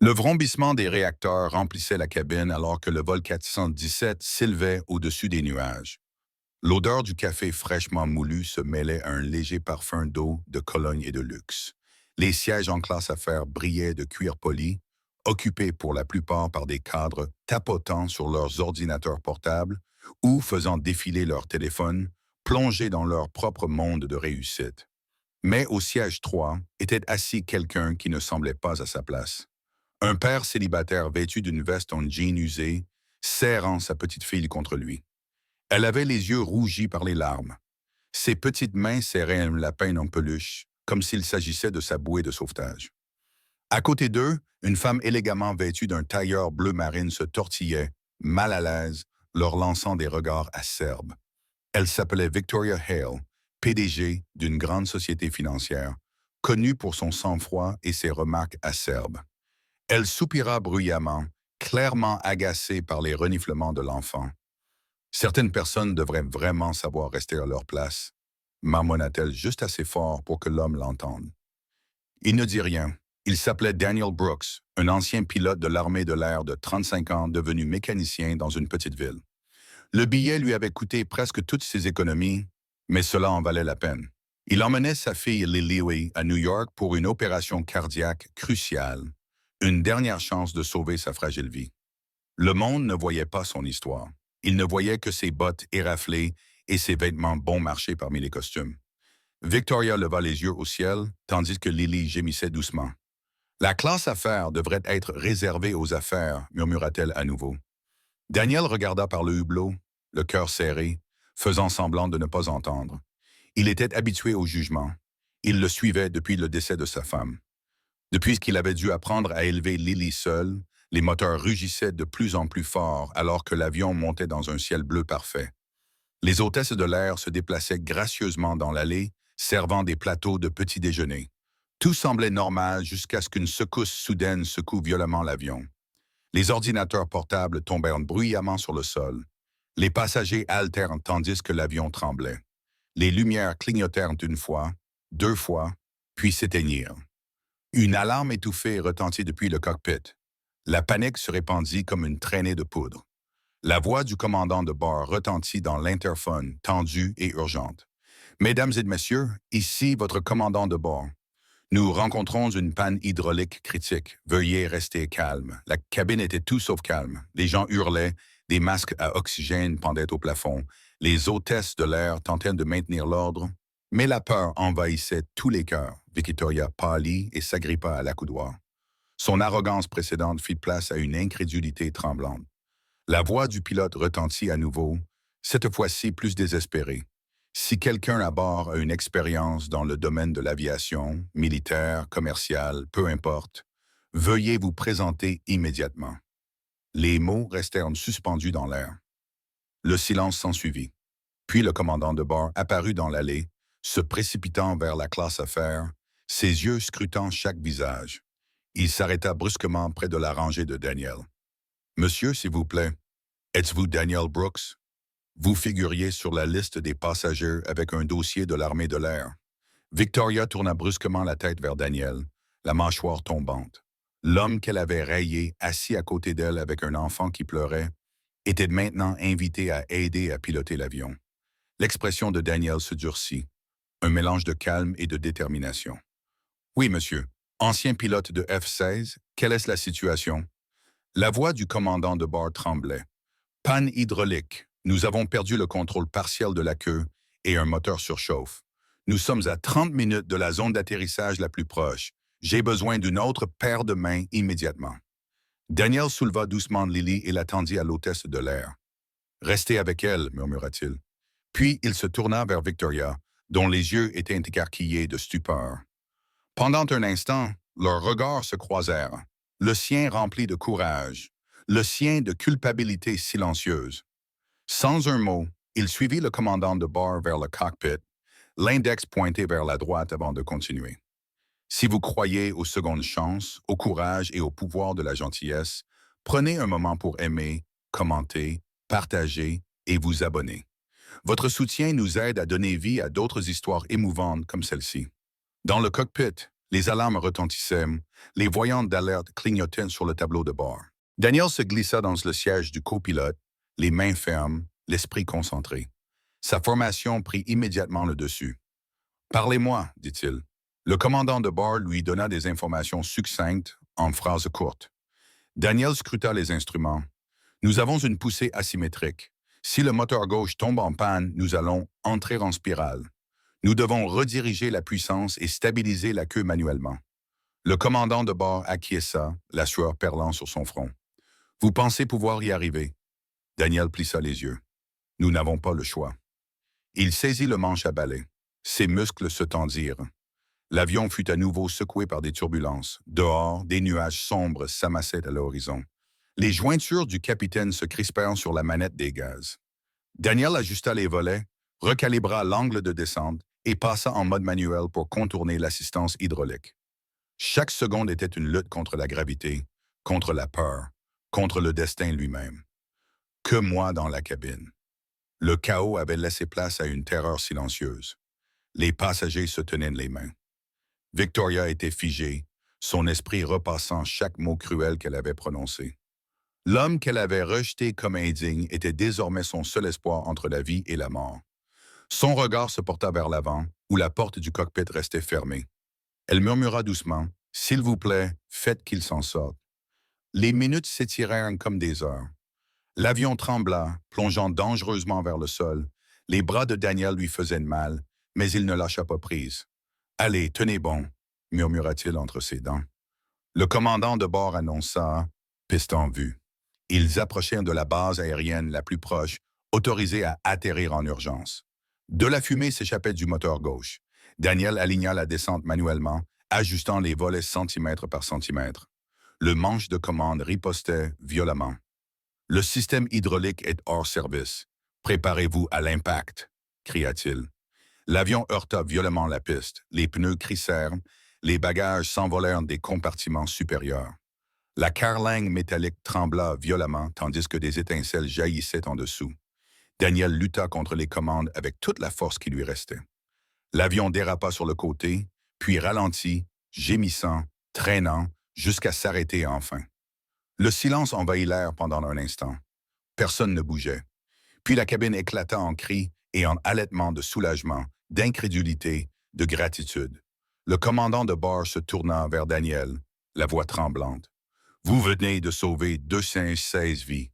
Le vrombissement des réacteurs remplissait la cabine alors que le vol 417 s'élevait au-dessus des nuages. L'odeur du café fraîchement moulu se mêlait à un léger parfum d'eau, de Cologne et de luxe. Les sièges en classe affaires brillaient de cuir poli, occupés pour la plupart par des cadres tapotant sur leurs ordinateurs portables ou faisant défiler leurs téléphones, plongés dans leur propre monde de réussite. Mais au siège 3 était assis quelqu'un qui ne semblait pas à sa place. Un père célibataire vêtu d'une veste en jean usé, serrant sa petite fille contre lui. Elle avait les yeux rougis par les larmes. Ses petites mains serraient un lapin en peluche, comme s'il s'agissait de sa bouée de sauvetage. À côté d'eux, une femme élégamment vêtue d'un tailleur bleu marine se tortillait, mal à l'aise, leur lançant des regards acerbes. Elle s'appelait Victoria Hale, PDG d'une grande société financière, connue pour son sang-froid et ses remarques acerbes. Elle soupira bruyamment, clairement agacée par les reniflements de l'enfant. Certaines personnes devraient vraiment savoir rester à leur place, marmonna-t-elle juste assez fort pour que l'homme l'entende. Il ne dit rien. Il s'appelait Daniel Brooks, un ancien pilote de l'armée de l'air de 35 ans devenu mécanicien dans une petite ville. Le billet lui avait coûté presque toutes ses économies, mais cela en valait la peine. Il emmenait sa fille Lily à New York pour une opération cardiaque cruciale, une dernière chance de sauver sa fragile vie. Le monde ne voyait pas son histoire. Il ne voyait que ses bottes éraflées et ses vêtements bon marché parmi les costumes. Victoria leva les yeux au ciel, tandis que Lily gémissait doucement. La classe affaires devrait être réservée aux affaires, murmura-t-elle à nouveau. Daniel regarda par le hublot, le cœur serré, faisant semblant de ne pas entendre. Il était habitué au jugement. Il le suivait depuis le décès de sa femme. Depuis qu'il avait dû apprendre à élever Lily seul, les moteurs rugissaient de plus en plus fort alors que l'avion montait dans un ciel bleu parfait. Les hôtesses de l'air se déplaçaient gracieusement dans l'allée, servant des plateaux de petit déjeuner. Tout semblait normal jusqu'à ce qu'une secousse soudaine secoue violemment l'avion. Les ordinateurs portables tombèrent bruyamment sur le sol. Les passagers haltèrent tandis que l'avion tremblait. Les lumières clignotèrent une fois, deux fois, puis s'éteignirent. Une alarme étouffée retentit depuis le cockpit. La panique se répandit comme une traînée de poudre. La voix du commandant de bord retentit dans l'interphone, tendue et urgente. « Mesdames et messieurs, ici votre commandant de bord. Nous rencontrons une panne hydraulique critique. Veuillez rester calme. » La cabine était tout sauf calme. Les gens hurlaient, des masques à oxygène pendaient au plafond. Les hôtesses de l'air tentaient de maintenir l'ordre, mais la peur envahissait tous les cœurs. Victoria pâlit et s'agrippa à l'accoudoir. Son arrogance précédente fit place à une incrédulité tremblante. La voix du pilote retentit à nouveau, cette fois-ci plus désespérée. Si quelqu'un à bord a une expérience dans le domaine de l'aviation, militaire, commerciale, peu importe, veuillez vous présenter immédiatement. Les mots restèrent suspendus dans l'air. Le silence s'ensuivit. Puis le commandant de bord apparut dans l'allée, se précipitant vers la classe affaires, ses yeux scrutant chaque visage. Il s'arrêta brusquement près de la rangée de Daniel. « Monsieur, s'il vous plaît, êtes-vous Daniel Brooks? Vous figuriez sur la liste des passagers avec un dossier de l'armée de l'air. » Victoria tourna brusquement la tête vers Daniel, la mâchoire tombante. L'homme qu'elle avait rayé, assis à côté d'elle avec un enfant qui pleurait, était maintenant invité à aider à piloter l'avion. L'expression de Daniel se durcit, un mélange de calme et de détermination. « Oui, monsieur. Ancien pilote de F-16, quelle est la situation? » La voix du commandant de bord tremblait. « Panne hydraulique. Nous avons perdu le contrôle partiel de la queue et un moteur surchauffe. Nous sommes à 30 minutes de la zone d'atterrissage la plus proche. J'ai besoin d'une autre paire de mains immédiatement. » Daniel souleva doucement Lily et la tendit à l'hôtesse de l'air. « Restez avec elle, murmura-t-il. » Puis il se tourna vers Victoria, dont les yeux étaient écarquillés de stupeur. Pendant un instant, leurs regards se croisèrent, le sien rempli de courage, le sien de culpabilité silencieuse. Sans un mot, il suivit le commandant de bord vers le cockpit, l'index pointé vers la droite avant de continuer. Si vous croyez aux secondes chances, au courage et au pouvoir de la gentillesse, prenez un moment pour aimer, commenter, partager et vous abonner. Votre soutien nous aide à donner vie à d'autres histoires émouvantes comme celle-ci. Dans le cockpit, Les alarmes retentissaient, les voyantes d'alerte clignotaient sur le tableau de bord. Daniel se glissa dans le siège du copilote, les mains fermes, l'esprit concentré. Sa formation prit immédiatement le dessus. Parlez-moi, dit-il. Le commandant de bord lui donna des informations succinctes en phrases courtes. Daniel scruta les instruments. Nous avons une poussée asymétrique. Si le moteur gauche tombe en panne, nous allons entrer en spirale. Nous devons rediriger la puissance et stabiliser la queue manuellement. Le commandant de bord acquiesça, la sueur perlant sur son front. Vous pensez pouvoir y arriver? Daniel plissa les yeux. Nous n'avons pas le choix. Il saisit le manche à balai. Ses muscles se tendirent. L'avion fut à nouveau secoué par des turbulences. Dehors, des nuages sombres s'amassaient à l'horizon. Les jointures du capitaine se crispèrent sur la manette des gaz. Daniel ajusta les volets, recalibra l'angle de descente et passa en mode manuel pour contourner l'assistance hydraulique. Chaque seconde était une lutte contre la gravité, contre la peur, contre le destin lui-même. Que moi dans la cabine. Le chaos avait laissé place à une terreur silencieuse. Les passagers se tenaient les mains. Victoria était figée, son esprit repassant chaque mot cruel qu'elle avait prononcé. L'homme qu'elle avait rejeté comme indigne était désormais son seul espoir entre la vie et la mort. Son regard se porta vers l'avant, où la porte du cockpit restait fermée. Elle murmura doucement, « S'il vous plaît, faites qu'il s'en sorte. » Les minutes s'étirèrent comme des heures. L'avion trembla, plongeant dangereusement vers le sol. Les bras de Daniel lui faisaient mal, mais il ne lâcha pas prise. « Allez, tenez bon, » murmura-t-il entre ses dents. Le commandant de bord annonça « Piste en vue ». Ils approchèrent de la base aérienne la plus proche, autorisés à atterrir en urgence. De la fumée s'échappait du moteur gauche. Daniel aligna la descente manuellement, ajustant les volets centimètre par centimètre. Le manche de commande ripostait violemment. « Le système hydraulique est hors service. Préparez-vous à l'impact », cria-t-il. L'avion heurta violemment la piste. Les pneus crissèrent, les bagages s'envolèrent des compartiments supérieurs. La carlingue métallique trembla violemment tandis que des étincelles jaillissaient en dessous. Daniel lutta contre les commandes avec toute la force qui lui restait. L'avion dérapa sur le côté, puis ralentit, gémissant, traînant, jusqu'à s'arrêter enfin. Le silence envahit l'air pendant un instant. Personne ne bougeait. Puis la cabine éclata en cris et en halètements de soulagement, d'incrédulité, de gratitude. Le commandant de bord se tourna vers Daniel, la voix tremblante. « Vous venez de sauver 216 vies. »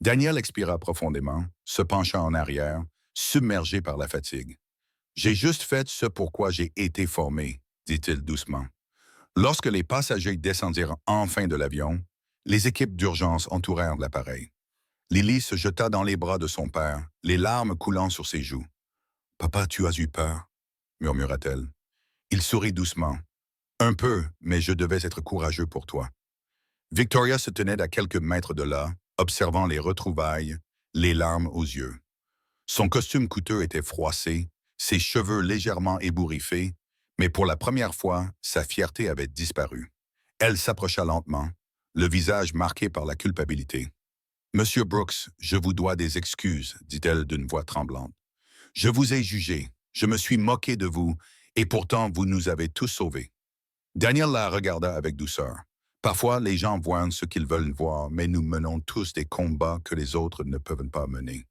Daniel expira profondément, se pencha en arrière, submergé par la fatigue. « J'ai juste fait ce pour quoi j'ai été formé, » dit-il doucement. Lorsque les passagers descendirent enfin de l'avion, les équipes d'urgence entourèrent l'appareil. Lily se jeta dans les bras de son père, les larmes coulant sur ses joues. « Papa, tu as eu peur ?» murmura-t-elle. Il sourit doucement. « Un peu, mais je devais être courageux pour toi. » Victoria se tenait à quelques mètres de là, observant les retrouvailles, les larmes aux yeux. Son costume coûteux était froissé, ses cheveux légèrement ébouriffés, mais pour la première fois, sa fierté avait disparu. Elle s'approcha lentement, le visage marqué par la culpabilité. « Monsieur Brooks, je vous dois des excuses, » dit-elle d'une voix tremblante. « Je vous ai jugé, je me suis moqué de vous, et pourtant vous nous avez tous sauvés. » Daniel la regarda avec douceur. Parfois, les gens voient ce qu'ils veulent voir, mais nous menons tous des combats que les autres ne peuvent pas mener.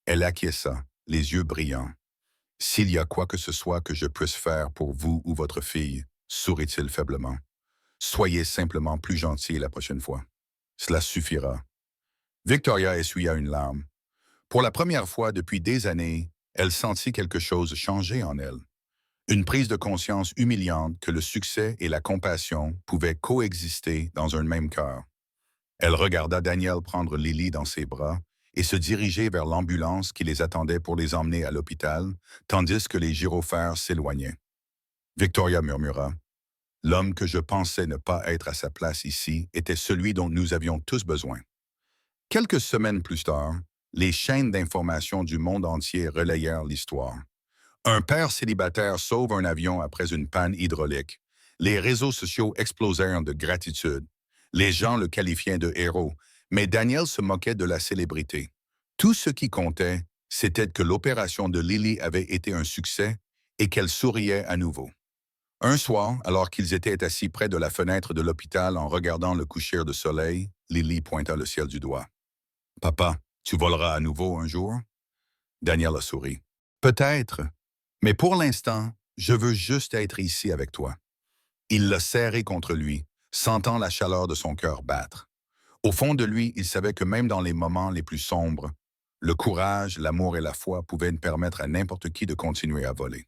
Elle acquiesça, les yeux brillants. « S'il y a quoi que ce soit que je puisse faire pour vous ou votre fille, » sourit-il faiblement. « Soyez simplement plus gentil la prochaine fois. Cela suffira. » Victoria essuya une larme. Pour la première fois depuis des années, elle sentit quelque chose changer en elle. Une prise de conscience humiliante que le succès et la compassion pouvaient coexister dans un même cœur. Elle regarda Daniel prendre Lily dans ses bras et se diriger vers l'ambulance qui les attendait pour les emmener à l'hôpital, tandis que les gyrophares s'éloignaient. Victoria murmura, « L'homme que je pensais ne pas être à sa place ici était celui dont nous avions tous besoin. » Quelques semaines plus tard, les chaînes d'information du monde entier relayèrent l'histoire. Un père célibataire sauve un avion après une panne hydraulique. Les réseaux sociaux explosèrent de gratitude. Les gens le qualifiaient de héros, mais Daniel se moquait de la célébrité. Tout ce qui comptait, c'était que l'opération de Lily avait été un succès et qu'elle souriait à nouveau. Un soir, alors qu'ils étaient assis près de la fenêtre de l'hôpital en regardant le coucher de soleil, Lily pointa le ciel du doigt. Papa, tu voleras à nouveau un jour? Daniel a souri. Peut-être, mais pour l'instant, je veux juste être ici avec toi. Il l'a serré contre lui, sentant la chaleur de son cœur battre. Au fond de lui, il savait que même dans les moments les plus sombres, le courage, l'amour et la foi pouvaient permettre à n'importe qui de continuer à voler.